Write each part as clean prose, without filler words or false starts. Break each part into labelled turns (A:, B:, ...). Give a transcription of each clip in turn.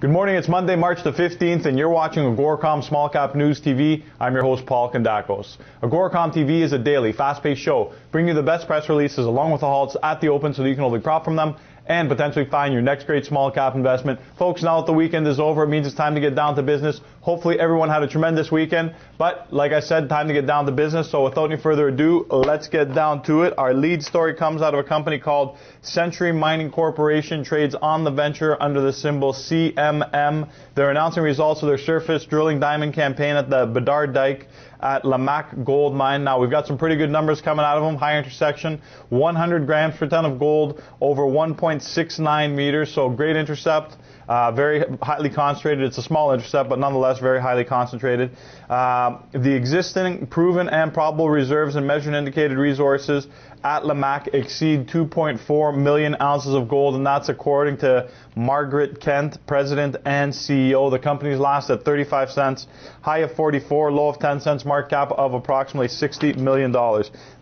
A: Good morning, it's Monday, March the 15th, and you're watching AGORACOM Small Cap News TV. I'm your host, Paul Kandakos. AGORACOM TV is a daily, fast-paced show, bringing you the best press releases along with the halts at the open so that you can only profit from them and potentially find your next great small cap investment. Folks, now that the weekend is over, it means it's time to get down to business. Hopefully everyone had a tremendous weekend, but like I said, time to get down to business. So without any further ado, let's get down to it. Our lead story comes out of a company called Century Mining Corporation, trades on the venture under the symbol CMM. They're announcing results of their surface drilling diamond campaign at the Bedard Dike at Lamaque Gold Mine. Now, we've got some pretty good numbers coming out of them. High intersection, 100 grams per ton of gold over 1.69 meters, so great intercept. Very highly concentrated. It's a small intercept, but nonetheless very highly concentrated. The existing proven and probable reserves and measured and indicated resources at Lamaque exceed 2.4 million ounces of gold, and that's according to Margaret Kent, President and CEO. The company's last at 35 cents, high of 44, low of 10 cents, market cap of approximately $60 million.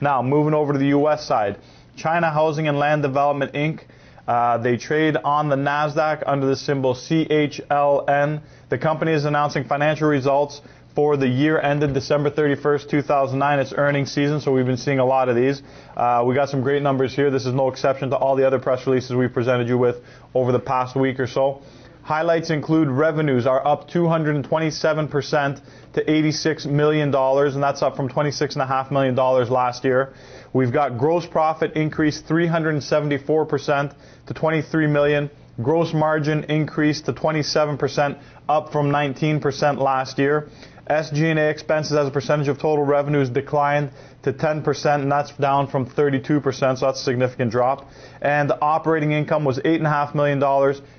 A: Now, moving over to the U.S. side, China Housing and Land Development, Inc., they trade on the NASDAQ under the symbol CHLN. The company is announcing financial results for the year ended December 31st, 2009. It's earnings season, so we've been seeing a lot of these. We got some great numbers here. This is no exception to all the other press releases we've presented you with over the past week or so. Highlights include revenues are up 227% to $86 million, and that's up from $26.5 million last year. We've got gross profit increased 374% to $23 million. Gross margin increased to 27%, up from 19% last year. SG&A expenses as a percentage of total revenues declined to 10%, and that's down from 32%, so that's a significant drop. And operating income was $8.5 million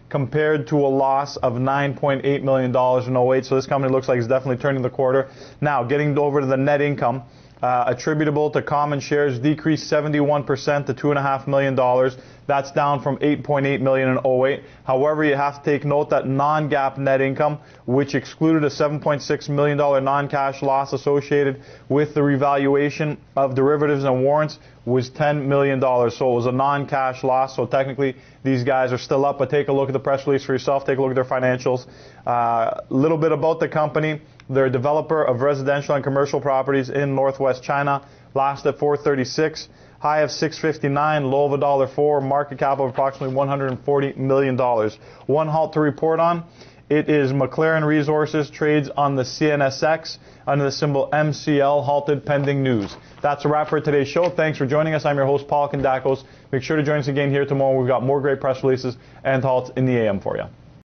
A: compared to a loss of $9.8 million in 08, so this company looks like it's definitely turning the quarter. Now, getting over to the net income, attributable to common shares decreased 71% to $2.5 million. That's down from $8.8 million in 08. However, you have to take note that non-GAAP net income, which excluded a $7.6 million non-cash loss associated with the revaluation of derivatives and warrants, was $10 million. So it was a non-cash loss. So technically, these guys are still up. But take a look at the press release for yourself. Take a look at their financials. A little bit about the company. They're a developer of residential and commercial properties in northwest China. Last at 436, high of 659, low of $1.04, market cap of approximately $140 million. One halt to report on. It is McLaren Resources, trades on the CNSX under the symbol MCL, halted pending news. That's a wrap for today's show. Thanks for joining us. I'm your host, Paul Kandakos. Make sure to join us again here tomorrow. We've got more great press releases and halts in the AM for you.